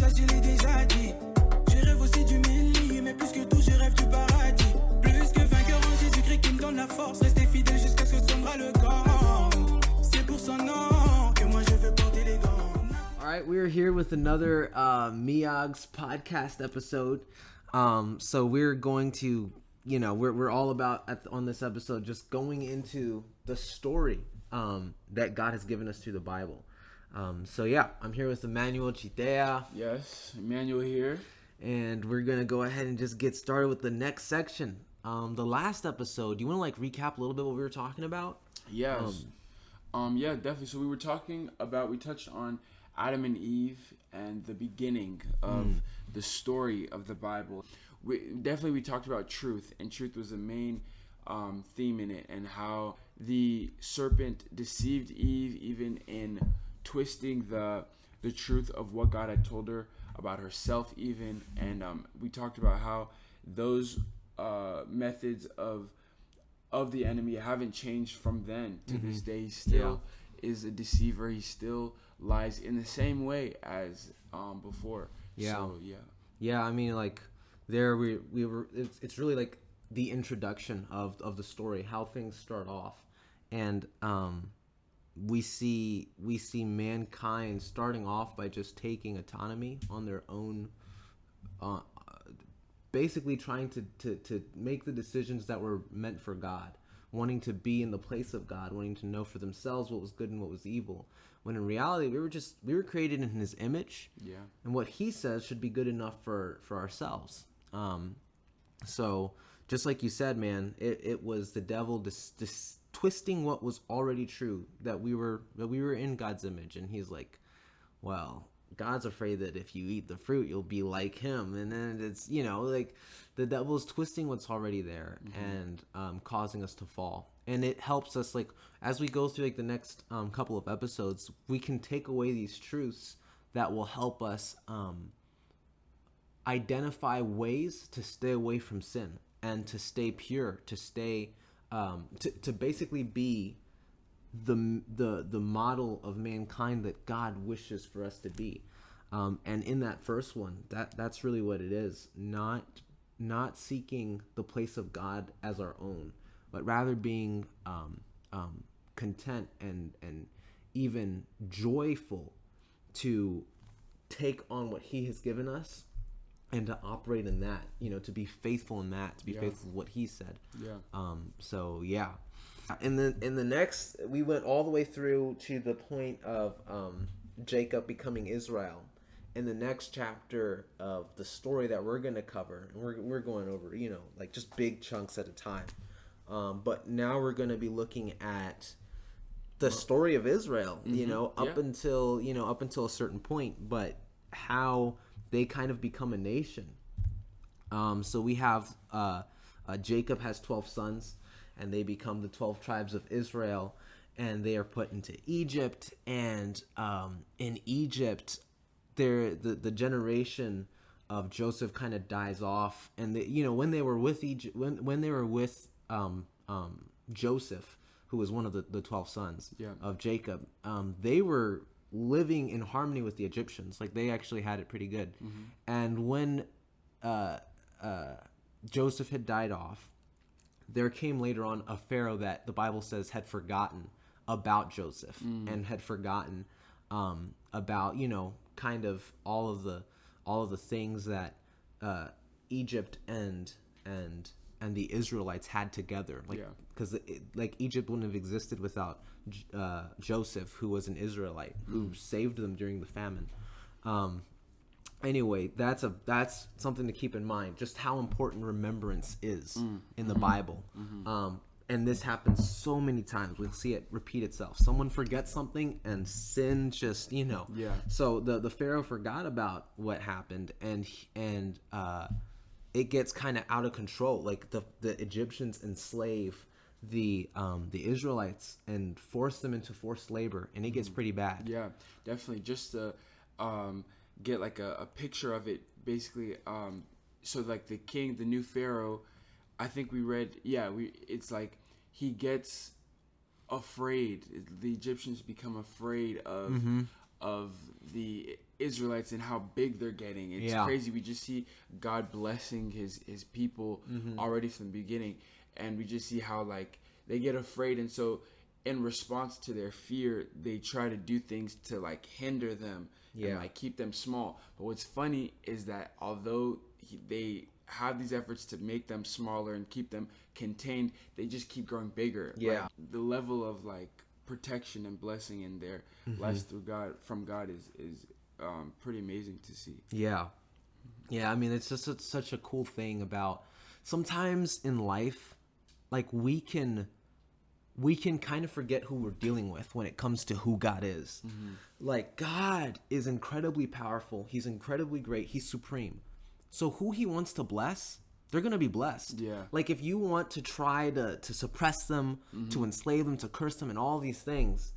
ça je l'ai déjà dit. Je rêve aussi du milli, mais plus que tout je rêve du paradis. Plus que vainqueur en Jésus-Christ qui me donne la force. Rester fidèle jusqu'à ce que sombra le camp. C'est pour son nom que moi je veux porter les gants. Alright, we are here with another MIIOGS Podcast episode. So we're going to, we're all about, on this episode, just going into the story that God has given us through the Bible. So yeah, I'm here with Emmanuel Chitea. Yes, Emmanuel here. And we're going to go ahead and just get started with the next section. The last episode, do you want to recap a little bit what we were talking about? Yes. Yeah, definitely. So we touched on Adam and Eve and the beginning of the story of the Bible. We talked about truth, and truth was the main theme in it, and how the serpent deceived Eve even in twisting the truth of what God had told her about herself even. And we talked about how those methods of the enemy haven't changed from then to this day. He still is a deceiver. He still lies in the same way as before. Yeah. So, Yeah, I mean, there we were. It's really like the introduction of the story, how things start off, and we see mankind starting off by just taking autonomy on their own, basically trying to make the decisions that were meant for God, wanting to be in the place of God, wanting to know for themselves what was good and what was evil. When in reality, we were created in His image, and what He says should be good enough for ourselves. So just like you said, man, it was the devil twisting what was already true, that we were in God's image, and He's like, well, God's afraid that if you eat the fruit, you'll be like Him, and then it's the devil's twisting what's already there and causing us to fall. And it helps us, as we go through the next couple of episodes, we can take away these truths that will help us identify ways to stay away from sin and to stay pure, to stay to basically be the model of mankind that God wishes for us to be. And in that first one, that's really what it is. Not seeking the place of God as our own, but rather being content and even joyful to take on what He has given us and to operate in that, to be faithful in that, to be faithful to what He said. So yeah. In the next, we went all the way through to the point of Jacob becoming Israel. In the next chapter of the story that we're going to cover, and we're going over, just big chunks at a time. But now we're going to be looking at the story of Israel, up until a certain point, but how they kind of become a nation. So we have Jacob has 12 sons, and they become the 12 tribes of Israel, and they are put into Egypt. And in Egypt, the generation of Joseph kind of dies off, and when they were with Egypt, when they were with Joseph, who was one of the 12 sons of Jacob, they were living in harmony with the Egyptians. They actually had it pretty good. And when Joseph had died off, there came later on a Pharaoh that the Bible says had forgotten about Joseph and had forgotten about kind of all of the things that Egypt and the Israelites had together, because Egypt wouldn't have existed without Joseph, who was an Israelite who saved them during the famine. Anyway, that's something to keep in mind, just how important remembrance is in the Bible. And this happens so many times. We'll see it repeat itself. Someone forgets something and sin just, So the Pharaoh forgot about what happened, and it gets kind of out of control. The Egyptians enslave the Israelites and force them into forced labor, and it gets pretty bad. Yeah, definitely. Just to get a picture of it, basically. So the new Pharaoh, I think we read, it's he gets afraid. The Egyptians become afraid of the Israelites and how big they're getting. It's crazy. We just see God blessing his people already from the beginning, and we just see how like they get afraid, and so in response to their fear, they try to do things to like hinder them and like keep them small. But what's funny is that although they have these efforts to make them smaller and keep them contained, they just keep growing bigger. Like, the level of like protection and blessing in their lives from God is pretty amazing to see. I mean, it's just such a cool thing about sometimes in life, like we can kind of forget who we're dealing with when it comes to who God is. Like, God is incredibly powerful. He's incredibly great. He's supreme. So who he wants to bless, they're going to be blessed. Like, if you want to try to suppress them, to enslave them, to curse them, and all these things,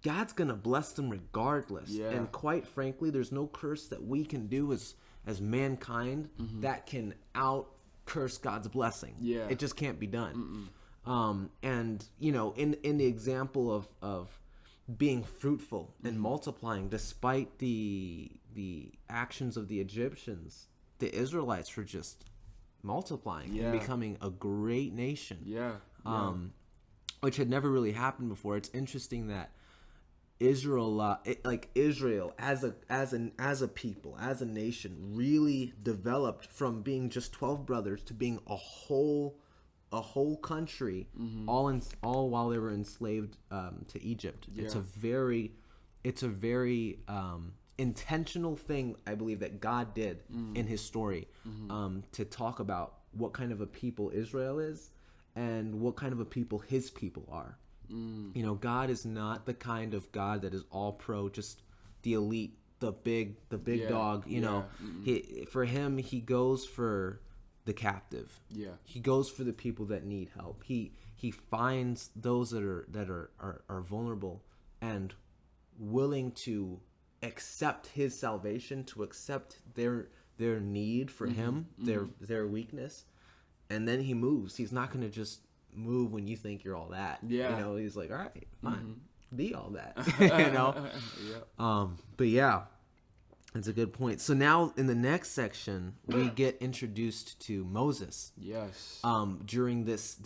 God's going to bless them regardless. And quite frankly, there's no curse that we can do as mankind that can out-curse God's blessing. It just can't be done. And, you know, in the example of being fruitful and multiplying, despite the actions of the Egyptians, the Israelites were just multiplying and becoming a great nation. Which had never really happened before. It's interesting that Israel as a people, as a nation, really developed from being just 12 brothers to being a whole country, all while they were enslaved to Egypt. It's a very intentional thing, I believe, that God did in his story, to talk about what kind of a people Israel is and what kind of a people his people are. You know, God is not the kind of God that is all pro, just the elite, the big dog. You know, for him, he goes for the captive. He goes for the people that need help. He finds those that are vulnerable and willing to accept his salvation, to accept their need for him, their weakness, and then he moves. He's not going to just move when you think you're all that. You know, he's like, all right, fine, be all that. You know. But yeah, that's a good point. So now in the next section, we get introduced to Moses. During this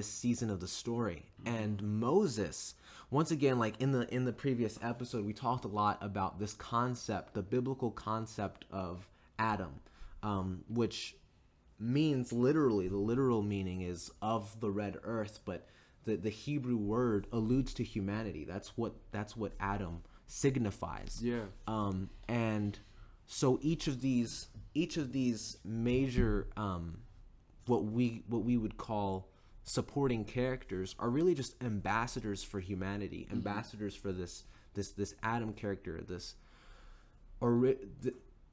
season of the story, and Moses, once again, like in the previous episode, we talked a lot about this concept, the biblical concept of Adam, which means literally, the literal meaning is of the red earth, but the Hebrew word alludes to humanity. That's what Adam signifies. And so each of these major what we would call supporting characters are really just ambassadors for humanity, ambassadors for this Adam character,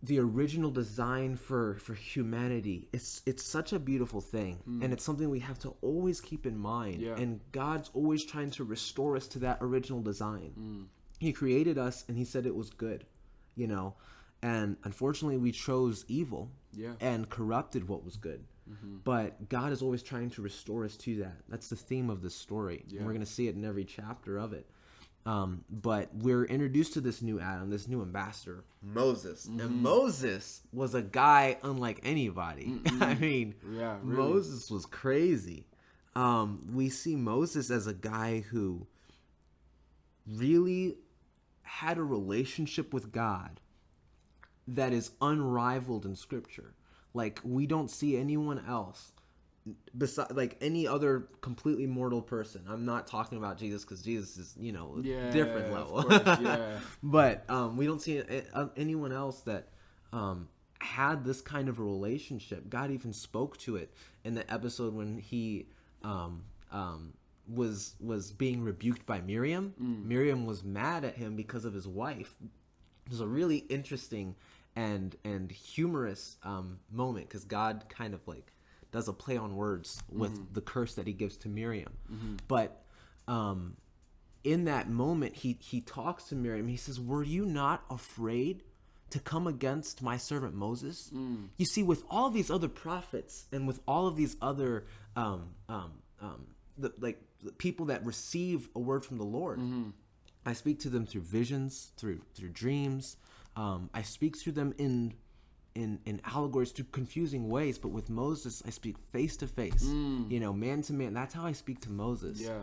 the original design for humanity. It's such a beautiful thing, and it's something we have to always keep in mind. And God's always trying to restore us to that original design. He created us, and he said it was good, you know. And unfortunately, we chose evil and corrupted what was good. But God is always trying to restore us to that. That's the theme of this story. And we're going to see it in every chapter of it. But we're introduced to this new Adam, this new ambassador, Moses. And Moses was a guy unlike anybody. I mean, really. Moses was crazy. We see Moses as a guy who really had a relationship with God that is unrivaled in Scripture. Like, we don't see anyone else besides, like, any other completely mortal person. I'm not talking about Jesus, because Jesus is, you know, different level. Of course, but we don't see anyone else that had this kind of a relationship. God even spoke to it in the episode when he was being rebuked by Miriam. Miriam was mad at him because of his wife. It was a really interesting and humorous moment, because God kind of like does a play on words with the curse that he gives to Miriam. But in that moment, he talks to Miriam. He says, "Were you not afraid to come against my servant Moses?" You see, with all these other prophets and with all of these other the people that receive a word from the Lord, I speak to them through visions, through dreams, I speak through them in allegories, through confusing ways, but with Moses I speak face to face, man to man. That's how I speak to Moses. Yeah.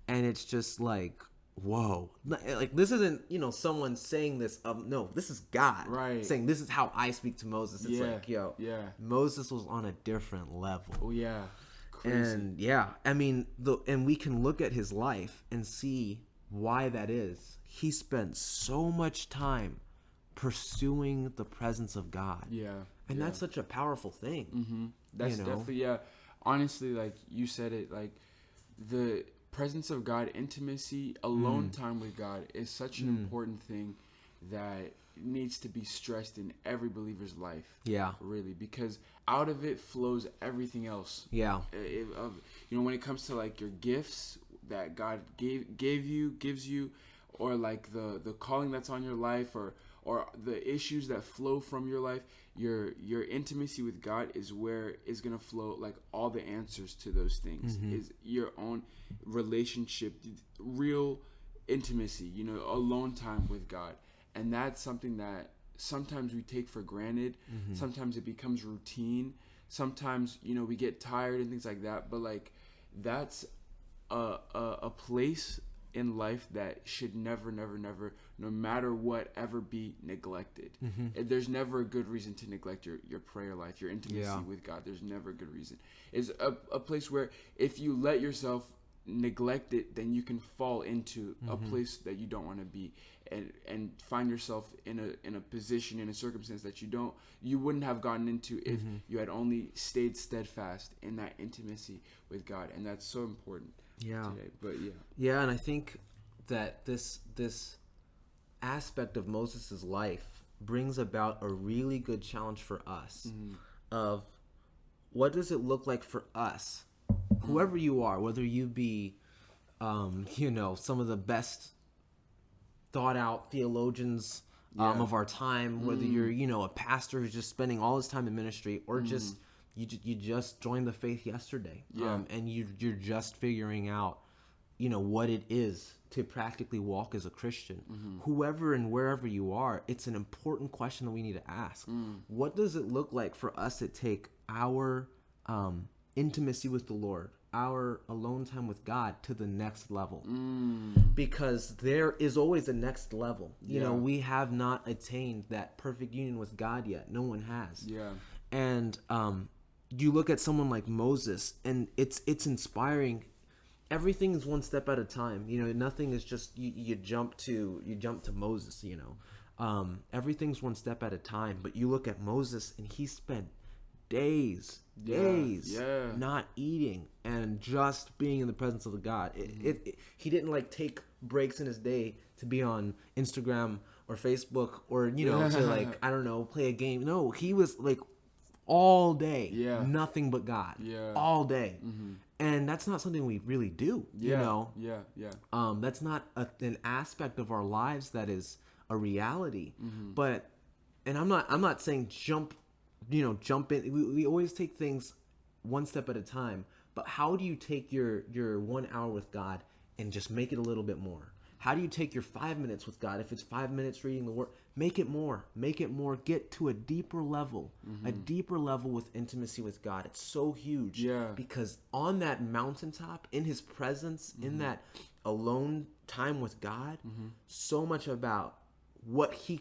And it's just like, whoa, like this isn't someone saying this. No, this is God saying this is how I speak to Moses. It's like, Moses was on a different level. Oh yeah. Crazy. And I mean, and we can look at his life and see why that is. He spent so much time pursuing the presence of God. And that's such a powerful thing. That's definitely, honestly, like you said it, like the presence of God, intimacy, alone time with God is such an important thing that needs to be stressed in every believer's life. Really, because out of it flows everything else. When it comes to like your gifts that God gives you, or like the calling that's on your life, or the issues that flow from your life, your intimacy with God is where is going to flow like all the answers to those things. Is your own relationship, real intimacy, alone time with God. And that's something that sometimes we take for granted. Sometimes it becomes routine. Sometimes, we get tired and things like that. But like that's a place in life that should never, no matter what, ever be neglected. There's never a good reason to neglect your prayer life, your intimacy with God. There's never a good reason. It's a place where if you let yourself neglect it, then you can fall into a place that you don't want to be, and find yourself in a position, in a circumstance that you wouldn't have gotten into if you had only stayed steadfast in that intimacy with God. And that's so important today. But and I think that this aspect of Moses's life brings about a really good challenge for us of what does it look like for us, whoever you are, whether you be some of the best thought out theologians of our time, whether you're a pastor who's just spending all his time in ministry, or just you just joined the faith yesterday, and you're just figuring out what it is to practically walk as a Christian. Whoever and wherever you are, it's an important question that we need to ask. What does it look like for us to take our intimacy with the Lord, our alone time with God, to the next level? Because there is always a next level. We have not attained that perfect union with God yet. No one has. And you look at someone like Moses, and it's inspiring. Everything is one step at a time. Nothing is just you jump to Moses. Everything's one step at a time. But you look at Moses, and he spent days not eating and just being in the presence of the God. He didn't like take breaks in his day to be on Instagram or Facebook or to like, I don't know, play a game. No, he was like all day, nothing but God, all day. And that's not something we really do. That's not an aspect of our lives that is a reality. But, and I'm not saying jump in. We always take things one step at a time. But how do you take your 1 hour with God and just make it a little bit more? How do you take your 5 minutes with God? If it's 5 minutes reading the Word, make it more. Get to a deeper level, with intimacy with God. It's so huge. Because on that mountaintop, in His presence, in that alone time with God, so much about what He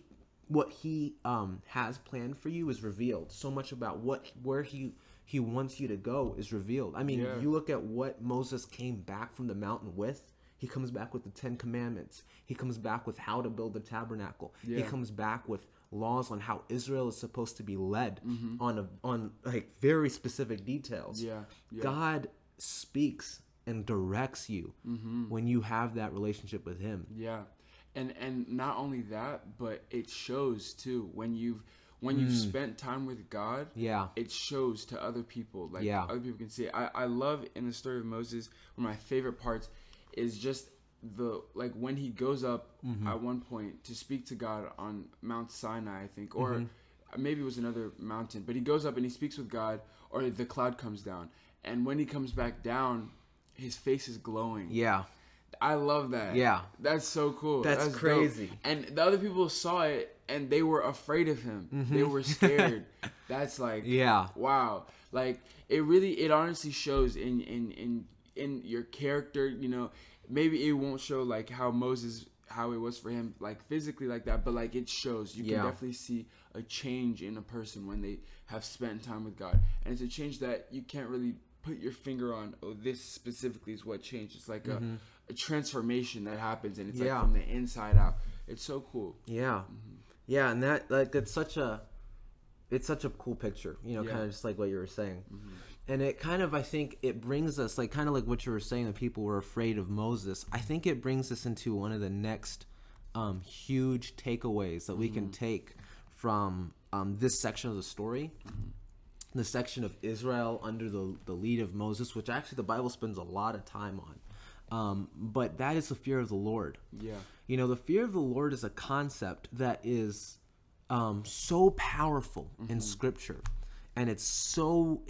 has planned for you is revealed. So much about where he wants you to go is revealed. I mean, you look at what Moses came back from the mountain with. He comes back with the 10 Commandments. He comes back with how to build the tabernacle. He comes back with laws on how Israel is supposed to be led on like very specific details. God speaks and directs you when you have that relationship with Him. And not only that, but it shows too when you've spent time with God. It shows to other people. Like other people can see it. I love in the story of Moses, one of my favorite parts is just when he goes up at one point to speak to God on Mount Sinai, I think, or maybe it was another mountain, but he goes up and he speaks with God, or the cloud comes down, and when he comes back down, his face is glowing. I love that. Yeah. That's so cool. That's crazy. Dope. And the other people saw it and they were afraid of him. They were scared. That's like, wow. Like it honestly shows in your character, you know. Maybe it won't show like how it was for him, like physically like that, but like it shows. You can definitely see a change in a person when they have spent time with God. And it's a change that you can't really put your finger on, oh, this specifically is what changed. It's like a transformation that happens, and it's like from the inside out. It's so cool. Yeah. Yeah, and that, like, it's such a cool picture, you know, kind of just like what you were saying. And it kind of, I think it brings us, like, kind of like what you were saying, that people were afraid of Moses. I think it brings us into one of the next huge takeaways that we can take from this section of the story. The section of Israel under the lead of Moses, which actually the Bible spends a lot of time on. But that is the fear of the Lord. Yeah. You know, the fear of the Lord is a concept that is so powerful in Scripture. And it's so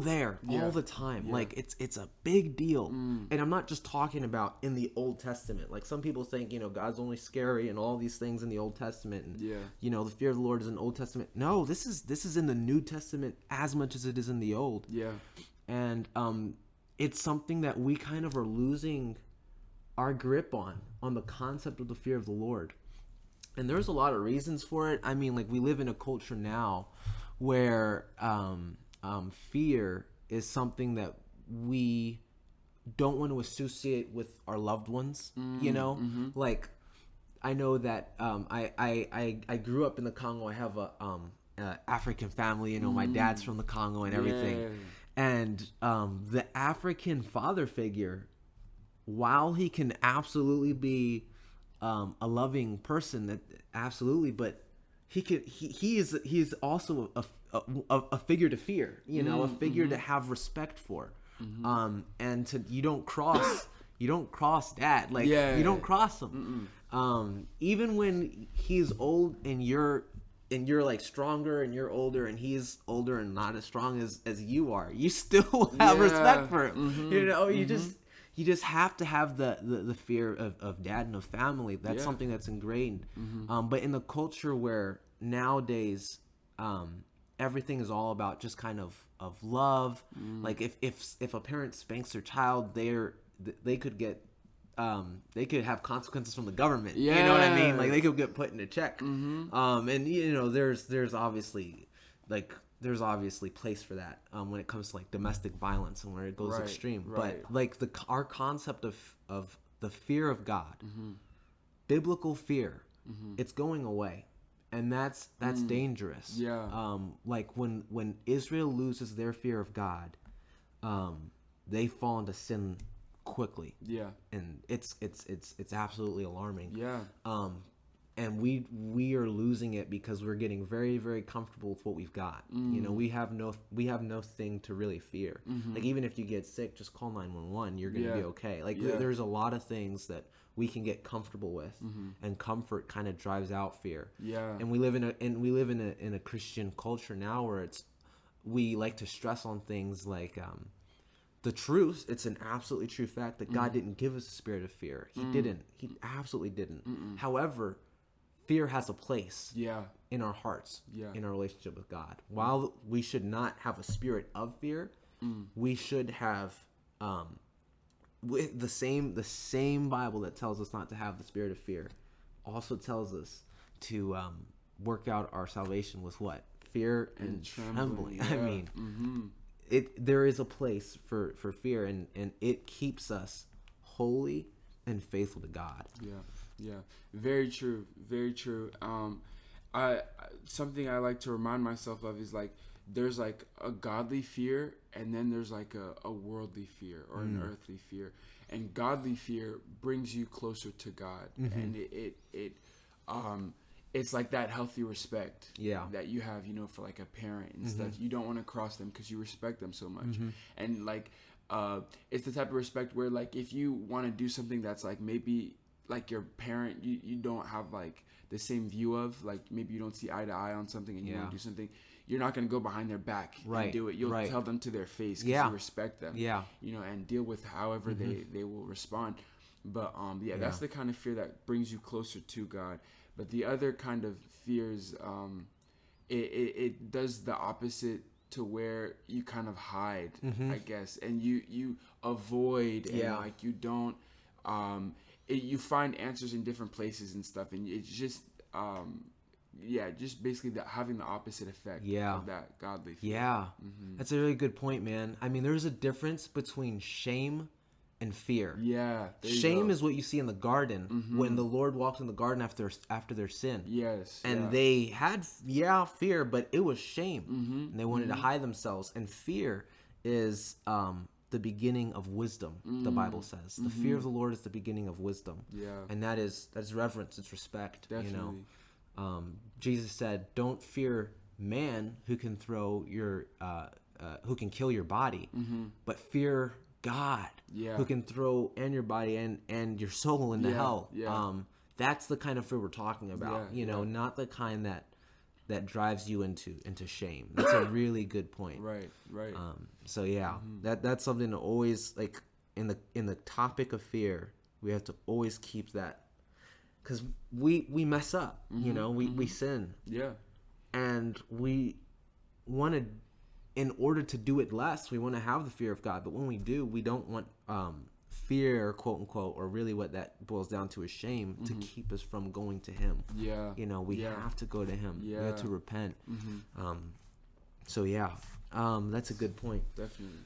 there all the time. Like it's a big deal. And I'm not just talking about in the Old Testament. Like some people think, you know, God's only scary and all these things in the Old Testament. And, you know, the fear of the Lord is in the Old Testament. No, this is in the New Testament as much as it is in the Old. Yeah. And it's something that we kind of are losing our grip on the concept of the fear of the Lord. And there's a lot of reasons for it. I mean, like, we live in a culture now where fear is something that we don't want to associate with our loved ones, you know? Like, I know that I grew up in the Congo. I have a African family, you know, my dad's from the Congo and everything. And the African father figure, while he can absolutely be a loving person, that absolutely, but he is also a figure to fear, you know, a figure to have respect for, and you don't cross dad, like you don't cross him, even when he's old and you're like stronger and you're older and he's older and not as strong as you are, you still have respect for him, you know. You just have to have the fear of dad and of family. That's something that's ingrained. But in the culture where nowadays everything is all about just kind of love, like if a parent spanks their child, they could have consequences from the government. You know what I mean? Like they could get put in a check. And you know, there's obviously place for that when it comes to like domestic violence and where it goes extreme. But like our concept of the fear of God, biblical fear, it's going away, and that's dangerous. Like when Israel loses their fear of God, they fall into sin quickly. And it's absolutely alarming. And we are losing it because we're getting very, very comfortable with what we've got. You know, we have no thing to really fear. Like even if you get sick, just call 911. You're gonna be okay. Like there's a lot of things that we can get comfortable with, and comfort kind of drives out fear. And we live in a Christian culture now where we like to stress on things like the truth. It's an absolutely true fact that God didn't give us a spirit of fear. He didn't. He absolutely didn't. However, fear has a place in our hearts, in our relationship with God. While we should not have a spirit of fear, we should have with the same Bible that tells us not to have the spirit of fear also tells us to work out our salvation with what? Fear and trembling. I mean, there is a place for fear, and it keeps us holy and faithful to God. Yeah, very true, very true. Something I like to remind myself of is like there's like a godly fear, and then there's like a worldly fear or an earthly fear. And godly fear brings you closer to God, and it's like that healthy respect that you have, you know, for like a parent and stuff. You don't want to cross them because you respect them so much, and like it's the type of respect where like if you want to do something that's like maybe like your parent you don't have like the same view of, like maybe you don't see eye to eye on something and you want to do something, you're not going to go behind their back and do it. You'll tell them to their face because you respect them, you know, and deal with however they will respond. But that's the kind of fear that brings you closer to God. But the other kind of fears, it does the opposite to where you kind of hide, I guess, and you avoid, and like you don't, you find answers in different places and stuff, and it's just, just basically having the opposite effect of that godly fear. Yeah, that's a really good point, man. I mean, there's a difference between shame and fear. Yeah. Shame is what you see in the garden when the Lord walked in the garden after their sin. Yes. And they had fear, but it was shame. And they wanted to hide themselves. And fear is the beginning of wisdom, the Bible says. The fear of the Lord is the beginning of wisdom. Yeah. And that's reverence, it's respect. Definitely. You know, Jesus said, "Don't fear man who can throw your who can kill your body, but fear God, who can throw your body and your soul into hell." That's the kind of fear we're talking about. You know, not the kind that drives you into shame. That's a really good point. Right. So that's something to always, like, in the topic of fear, we have to always keep that, because we mess up. You know, we sin. Yeah. And we want to, in order to do it less, we want to have the fear of God. But when we do, we don't want fear, quote unquote, or really what that boils down to is shame, to keep us from going to Him. Yeah. You know, we have to go to Him. Yeah. We have to repent. That's a good point. Definitely.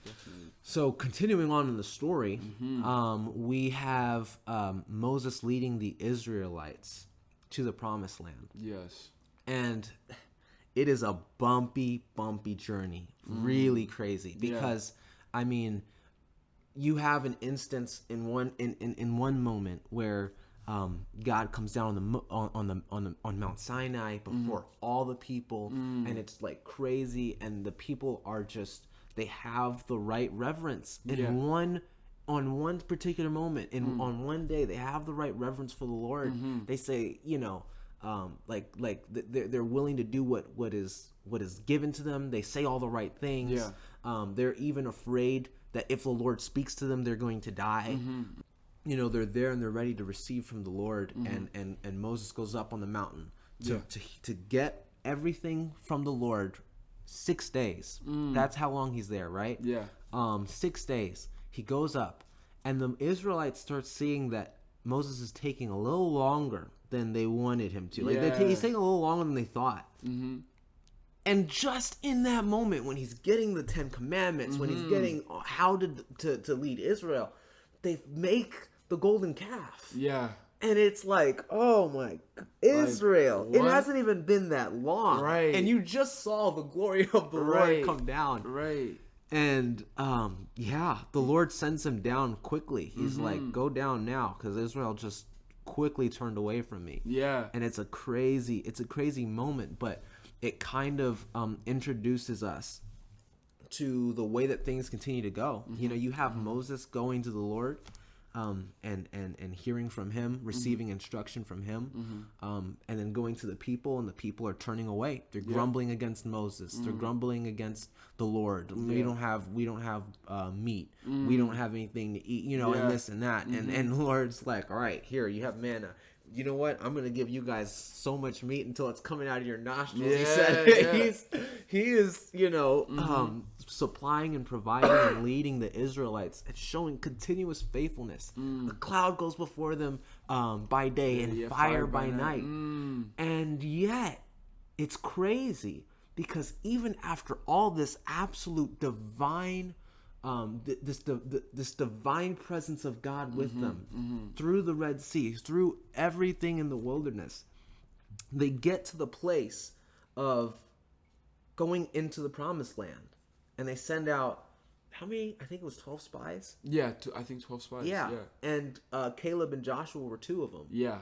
So continuing on in the story, we have Moses leading the Israelites to the Promised Land. Yes. And it is a bumpy journey, really crazy, because I mean, you have an instance in one moment where God comes down on Mount Sinai before all the people, and it's like crazy, and the people are just, they have the right reverence on one particular moment, on one day, they have the right reverence for the Lord. They say, you know, they're willing to do what is given to them. They say all the right things. They're even afraid that if the Lord speaks to them, they're going to die. You know, they're there and they're ready to receive from the Lord. And Moses goes up on the mountain to get everything from the Lord. 6 days. That's how long he's there, right? 6 days. He goes up, and the Israelites start seeing that Moses is taking a little longer than they wanted him to. He's taking a little longer than they thought. And just in that moment, when he's getting the 10 Commandments, when he's getting how to lead Israel, they make the golden calf. Yeah. And it's like, oh my, Israel. Like, it hasn't even been that long. Right. And you just saw the glory of the Lord come down. Right. And, the Lord sends him down quickly. He's like, go down now, because Israel just quickly turned away from me. Yeah. And it's a crazy moment, but it kind of introduces us to the way that things continue to go. You know, you have Moses going to the Lord, and hearing from him, receiving instruction from him, and then going to the people, and the people are turning away. They're grumbling against Moses. They're grumbling against the Lord. We don't have meat. We don't have anything to eat, you know, and this and that. And the Lord's like, all right, here, you have manna. You know what? I'm going to give you guys so much meat until it's coming out of your nostrils. He said he is, you know, supplying and providing and leading the Israelites and showing continuous faithfulness. The cloud goes before them by day and fire by night. And yet, it's crazy, because even after all this absolute divine this divine presence of God with them through the Red Sea, through everything in the wilderness, they get to the place of going into the Promised Land, and they send out how many? I think it was 12 spies. Yeah, I think 12 spies. Yeah. And Caleb and Joshua were 2 of them. Yeah.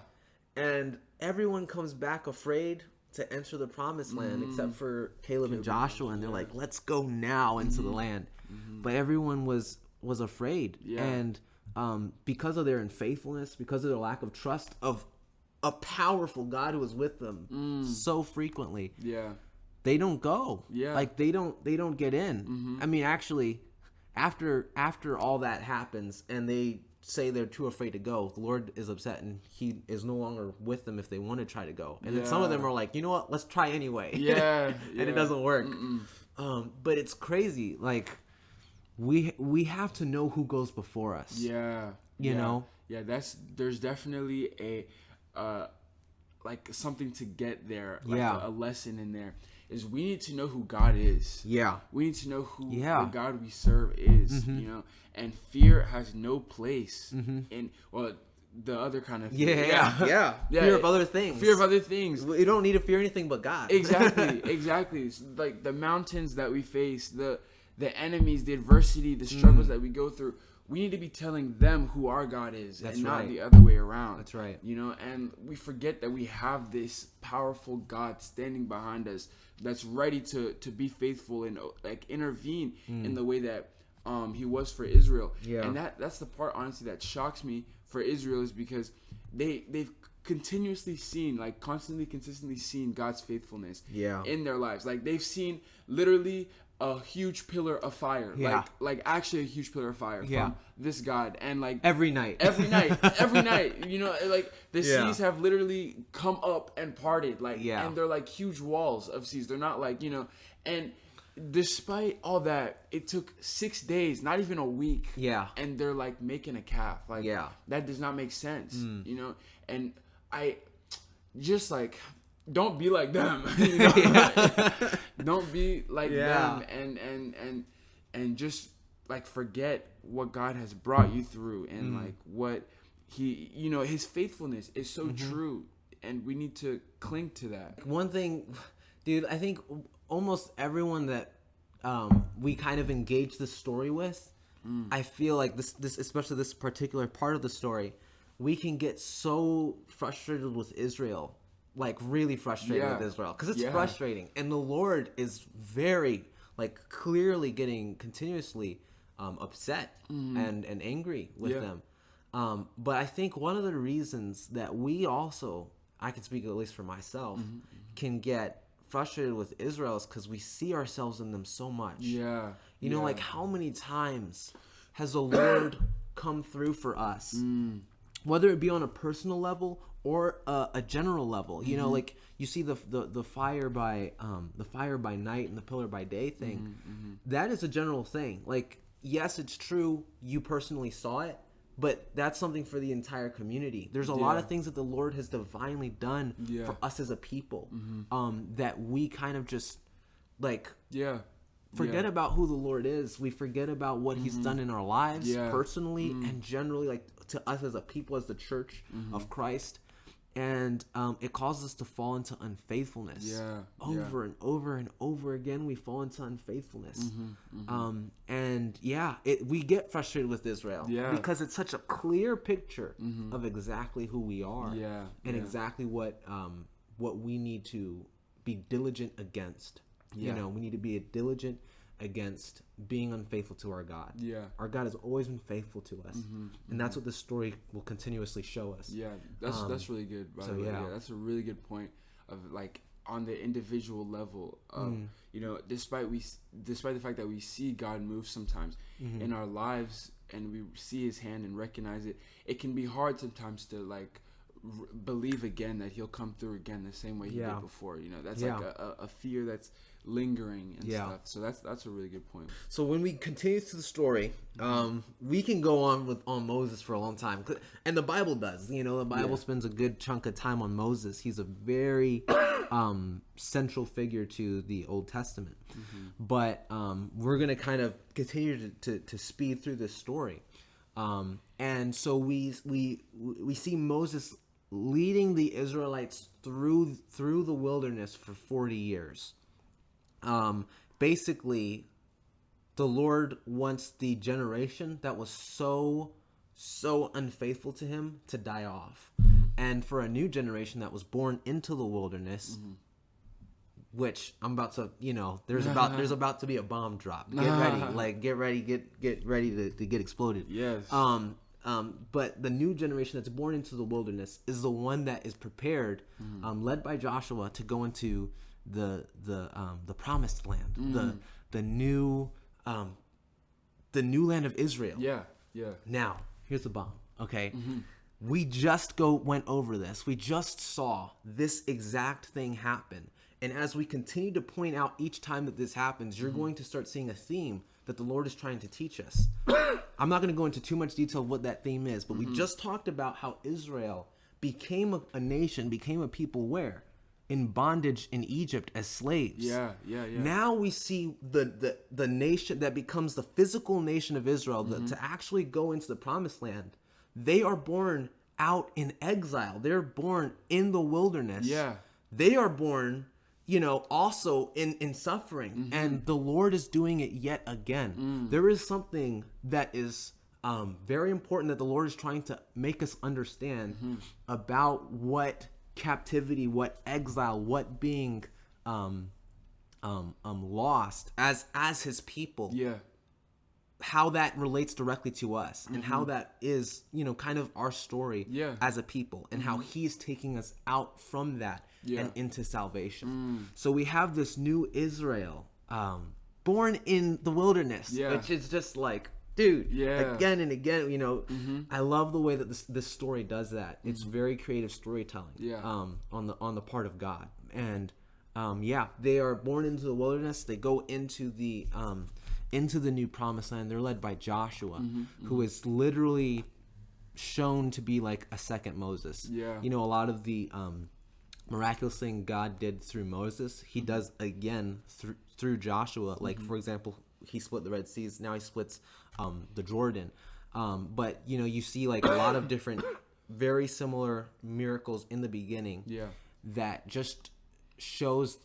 And everyone comes back afraid to enter the Promised Land, except for Caleb and Joshua, and they're like, let's go now into the land. But everyone was afraid. And because of their unfaithfulness, because of their lack of trust of a powerful God who was with them so frequently, they don't go. Like they don't get in. I mean, actually, after all that happens, and they say they're too afraid to go, the Lord is upset and he is no longer with them if they want to try to go. And then some of them are like, you know what, let's try anyway. Yeah. And it doesn't work. But it's crazy. Like, we have to know who goes before us. Yeah. You know? Yeah, there's definitely a like something to get there, like a lesson in there. Is we need to know who God is. Yeah. We need to know who the God we serve is, you know. And fear has no place in, well, the other kind of fear. Yeah. Fear of other things. Fear of other things. You don't need to fear anything but God. Exactly. It's like the mountains that we face, the enemies, the adversity, the struggles that we go through. We need to be telling them who our God is. That's and not the other way around. That's right. You know, and we forget that we have this powerful God standing behind us that's ready to be faithful and like intervene in the way that he was for Israel. Yeah. And that's the part, honestly, that shocks me for Israel, is because they've continuously seen, like consistently seen God's faithfulness in their lives. Like they've seen literally a huge pillar of fire, like actually a huge pillar of fire from this God, and like every night, you know, like the seas have literally come up and parted, like, and they're like huge walls of seas. They're not like, you know, and despite all that, it took 6 days, not even a week, and they're like making a calf, like, that does not make sense, you know, and I just like, don't be like them, you know? Don't be like them, and just like forget what God has brought you through, and like what he, you know, his faithfulness is so true, and we need to cling to that. One thing, dude, I think almost everyone that we kind of engage this story with, I feel like this especially this particular part of the story, we can get so frustrated with Israel. Like really frustrated with Israel, because it's frustrating, and the Lord is very like clearly getting continuously upset and angry with them. But I think one of the reasons that we also, I can speak at least for myself, can get frustrated with Israel is because we see ourselves in them so much. You know, like how many times has the Lord come through for us, whether it be on a personal level or a general level, you know, like you see the fire by night and the pillar by day thing. That is a general thing. Like, yes, it's true, you personally saw it, but that's something for the entire community. There's a lot of things that the Lord has divinely done for us as a people, that we kind of just like forget about who the Lord is. We forget about what He's done in our lives personally and generally, like to us as a people, as the church of Christ. And it causes us to fall into unfaithfulness over and over and over again. We fall into unfaithfulness, and we get frustrated with Israel because it's such a clear picture of exactly who we are, and exactly what we need to be diligent against. You know, we need to be diligent against being unfaithful to our God. Our God has always been faithful to us, and that's what this story will continuously show us. That's really good, by the way. That's a really good point of like on the individual level of you know, despite the fact that we see God move sometimes in our lives and we see His hand and recognize it, it can be hard sometimes to like believe again that He'll come through again the same way He did before. You know, that's like a fear that's lingering and stuff. So that's a really good point. So when we continue to the story, we can go on Moses for a long time, and the Bible does. You know, the Bible spends a good chunk of time on Moses. He's a very central figure to the Old Testament. But we're gonna kind of continue to speed through this story, and so we see Moses leading the Israelites through the wilderness for 40 years. Basically, the Lord wants the generation that was so unfaithful to Him to die off, and for a new generation that was born into the wilderness, which I'm about to, you know, there's about to be a bomb drop. Get ready, get ready to get exploded. But the new generation that's born into the wilderness is the one that is prepared, led by Joshua, to go into the promised land, the new land of Israel. Now, here's the bomb. Okay. We just went over this. We just saw this exact thing happen. And as we continue to point out each time that this happens, you're going to start seeing a theme that the Lord is trying to teach us. I'm not going to go into too much detail of what that theme is, but we just talked about how Israel became a nation, became a people where? In bondage in Egypt as slaves. Yeah. Now we see the nation that becomes the physical nation of Israel to actually go into the promised land. They are born out in exile. They're born in the wilderness. Yeah. They are born, also in suffering. And the Lord is doing it yet again. There is something that is very important that the Lord is trying to make us understand about what captivity, what exile, what being lost as his people. Yeah. How that relates directly to us and how that is, kind of our story as a people and how he's taking us out from that and into salvation. So we have this new Israel born in the wilderness, which is just like, dude, again and again, I love the way that this story does that. It's very creative storytelling on the part of God. And they are born into the wilderness. They go into the new promised land. They're led by Joshua, who is literally shown to be like a second Moses. A lot of the miraculous thing God did through Moses, he does again through Joshua. Like, for example, he split the Red Seas. Now he splits the Jordan. But you see like a lot of different very similar miracles in the beginning that just shows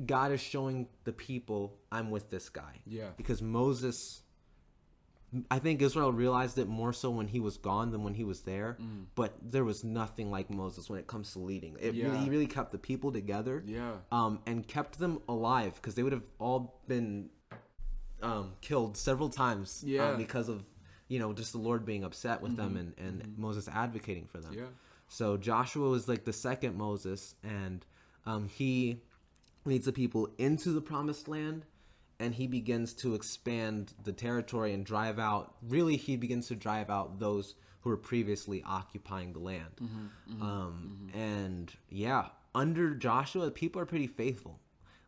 God is showing the people, I'm with this guy. Because Moses, I think Israel realized it more so when he was gone than when he was there. But there was nothing like Moses when it comes to leading. He really kept the people together. And kept them alive, because they would have all been killed several times because of just the Lord being upset with them and Moses advocating for them. So Joshua was like the second Moses, and he leads the people into the promised land, and he begins to expand the territory and he begins to drive out those who were previously occupying the land. And under Joshua, people are pretty faithful.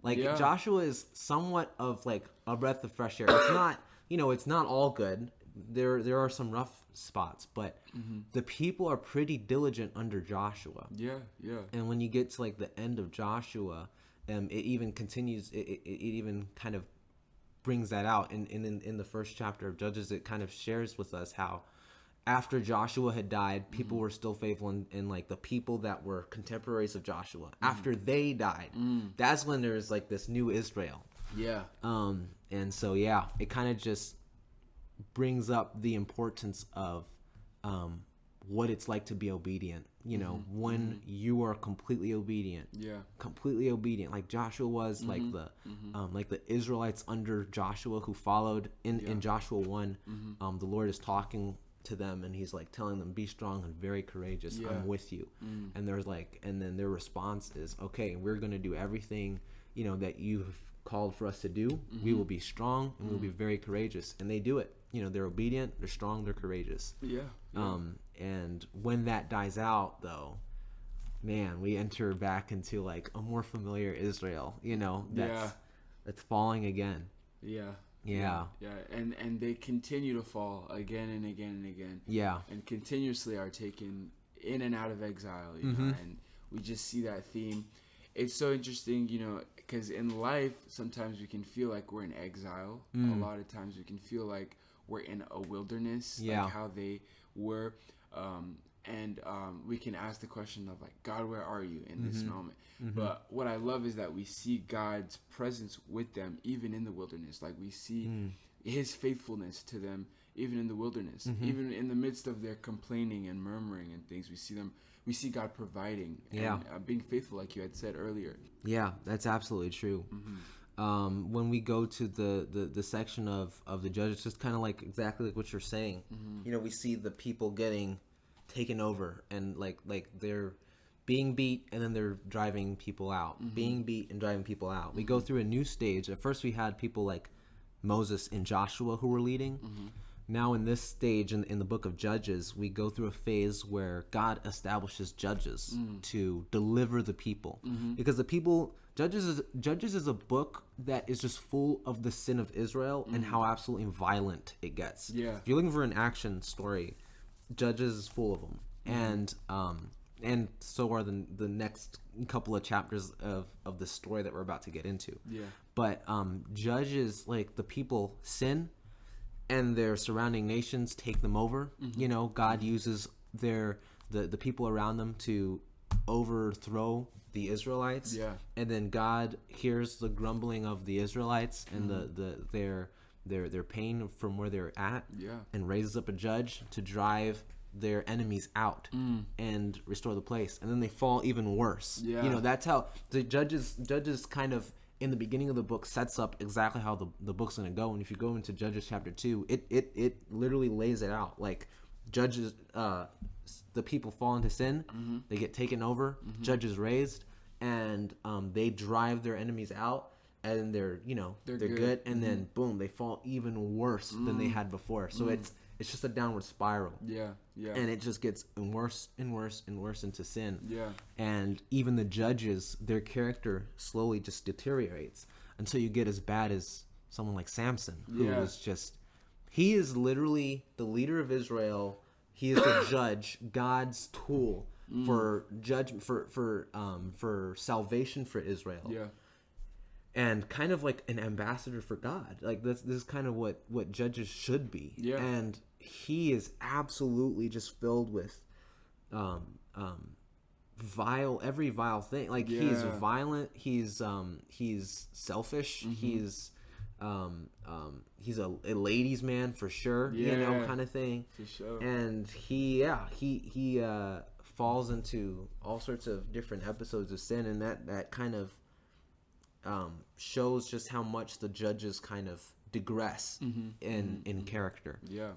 Like, Joshua is somewhat of like a breath of fresh air. It's not, it's not all good. There are some rough spots, but the people are pretty diligent under Joshua. And when you get to like the end of Joshua, it even continues. It even kind of brings that out. And in the first chapter of Judges, it kind of shares with us how after Joshua had died, people were still faithful, and like the people that were contemporaries of Joshua, after they died, that's when there's like this new Israel. And so it kind of just brings up the importance of what it's like to be obedient. When you are completely obedient, like Joshua was, like the Israelites under Joshua who followed in Joshua 1. The Lord is talking to them, and he's like telling them, be strong and very courageous. I'm with you. And there's like, and then their response is, okay, we're going to do everything that you've called for us to do. We will be strong and we'll be very courageous. And they do it. They're obedient, they're strong, they're courageous. And when that dies out, though, man, we enter back into like a more familiar Israel, that's falling again. And they continue to fall again and again and again. And continuously are taken in and out of exile, and we just see that theme. It's so interesting, because in life, sometimes we can feel like we're in exile. A lot of times we can feel like we're in a wilderness, like how they were. And we can ask the question of like, God, where are you in this moment? But what I love is that we see God's presence with them, even in the wilderness. Like, we see his faithfulness to them, even in the wilderness, even in the midst of their complaining and murmuring and things. We see God providing and being faithful, like you had said earlier. Yeah, that's absolutely true. When we go to the section of the Judges, just kind of like exactly like what you're saying. We see the people getting taken over, and like they're being beat, and then they're driving people out. Being beat and driving people out. We go through a new stage. At first we had people like Moses and Joshua who were leading. now in this stage in the book of Judges, we go through a phase where God establishes judges to deliver the people. Because the people, Judges is a book that is just full of the sin of Israel and how absolutely violent it gets. Yeah. If you're looking for an action story, Judges is full of them. And so are the next couple of chapters of the story that we're about to get into. Yeah. But Judges, like, the people sin and their surrounding nations take them over. You know, God uses the people around them to overthrow the Israelites. Yeah. And then God hears the grumbling of the Israelites and their pain from where they're at. Yeah. And raises up a judge to drive their enemies out and restore the place. And then they fall even worse. Yeah. You know, that's how the judges kind of in the beginning of the book sets up exactly how the book's going to go. And if you go into Judges chapter 2, it literally lays it out. Like, Judges, the people fall into sin, they get taken over, Judges raised, and they drive their enemies out, and they're good, and then boom, they fall even worse than they had before. So it's just a downward spiral. Yeah. Yeah. And it just gets worse and worse and worse into sin. Yeah. And even the judges, their character slowly just deteriorates until you get as bad as someone like Samson, who is just, he is literally the leader of Israel. He is the judge, God's tool for judgment, for salvation for Israel. Yeah. And kind of like an ambassador for God. Like, this is kind of what judges should be. Yeah. And he is absolutely just filled with every vile thing. Like, he's violent, he's selfish, he's a ladies' man for sure, you know, kind of thing. For sure. And he falls into all sorts of different episodes of sin, and that kind of shows just how much the judges kind of digress in character. Yeah.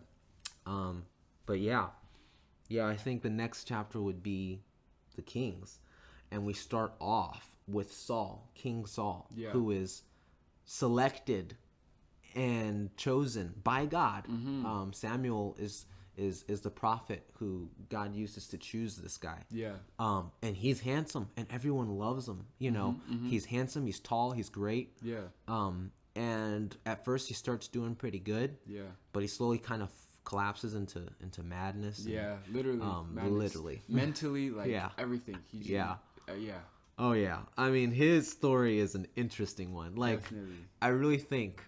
But I think the next chapter would be the Kings, and we start off with Saul, King Saul, who is selected and chosen by God. Samuel is the prophet who God uses to choose this guy. Yeah. And he's handsome, and everyone loves him. You know, he's handsome, he's tall, he's great. Yeah. And at first he starts doing pretty good. Yeah. But he slowly kind of collapses into madness. Yeah, literally. Literally. Mentally, like everything. Yeah. Oh yeah. I mean, his story is an interesting one. Like, definitely. I really think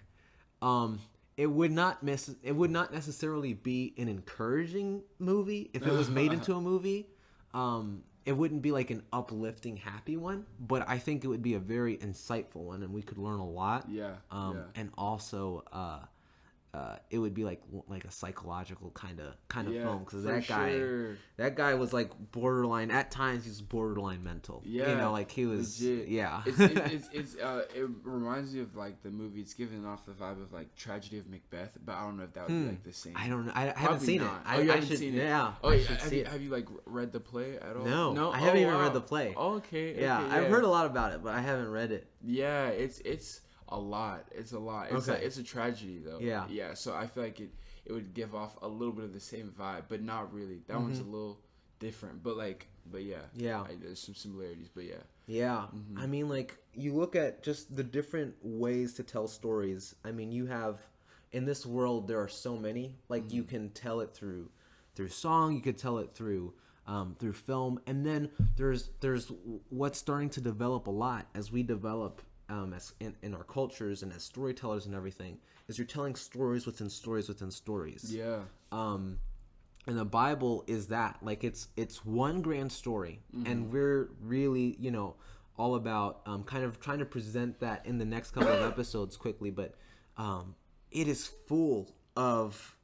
it would not necessarily be an encouraging movie if it was made into a movie. It wouldn't be like an uplifting, happy one, but I think it would be a very insightful one, and we could learn a lot. Yeah. And also it would be like a psychological kind of film, because that guy was like borderline at times. He was borderline mental. Yeah, you know, like he was. Legit. Yeah, it reminds me of like the movie. It's giving off the vibe of like Tragedy of Macbeth, but I don't know if that would be like the same. I don't know. I haven't seen it. I haven't seen it. Yeah. Oh, have you like read the play at all? No, I haven't even read the play. Oh, okay. Yeah, okay, I've heard a lot about it, but I haven't read it. Yeah, it's a lot. It's a lot. It's okay. it's a tragedy though. Yeah. Yeah. So I feel like it would give off a little bit of the same vibe, but not really. That one's a little different. But yeah. Yeah. There's some similarities, but yeah. Yeah. I mean, like, you look at just the different ways to tell stories. I mean, you have, in this world, there are so many. Like, you can tell it through song. You could tell it through film, and then there's what's starting to develop a lot as we develop. As in our cultures and as storytellers and everything, is you're telling stories within stories within stories. Yeah. And the Bible is that, like, it's one grand story, and we're really, you know, all about kind of trying to present that in the next couple of episodes quickly, but it is full of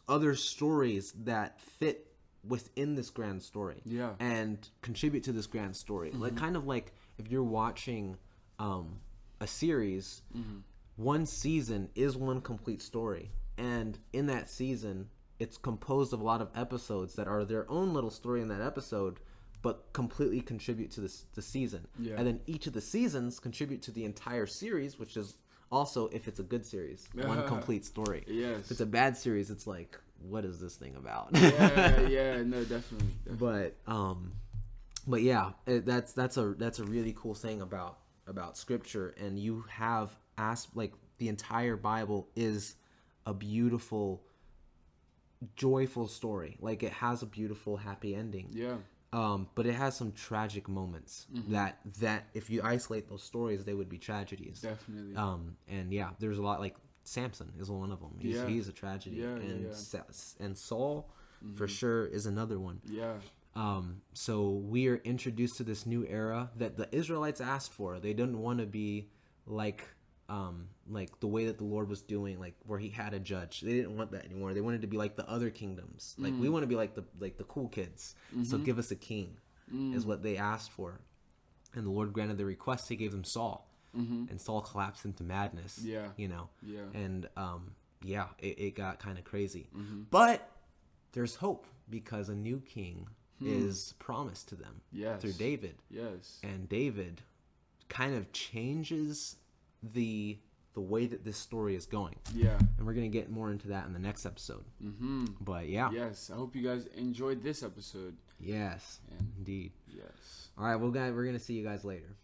other stories that fit within this grand story. Yeah. And contribute to this grand story. Like, kind of like if you're watching a series, one season is one complete story, and in that season it's composed of a lot of episodes that are their own little story in that episode, but completely contribute to the season. Yeah. And then each of the seasons contribute to the entire series, which is Also, if it's a good series, one complete story. Yes. If it's a bad series, it's like, what is this thing about? No, definitely. But yeah, that's a really cool thing about Scripture, and you have like the entire Bible is a beautiful, joyful story. Like it has a beautiful, happy ending. Yeah. But it has some tragic moments that if you isolate those stories, they would be tragedies. Definitely. And yeah, there's a lot, like Samson is one of them. He's a tragedy. And Saul for sure is another one. Yeah. So we are introduced to this new era that the Israelites asked for. They didn't want to be like the way that the Lord was doing, like where he had a judge. They didn't want that anymore. They wanted to be like the other kingdoms. Like we want to be like the cool kids. So give us a king is what they asked for. And the Lord granted their request. He gave them Saul. And Saul collapsed into madness. Yeah. You know. Yeah. And it got kind of crazy. But there's hope because a new king is promised to them through David. Yes. And David kind of changes the way that this story is going. Yeah. And we're going to get more into that in the next episode. But yeah. Yes. I hope you guys enjoyed this episode. Yes. Indeed. Yes. All right. Well, guys, we're going to see you guys later.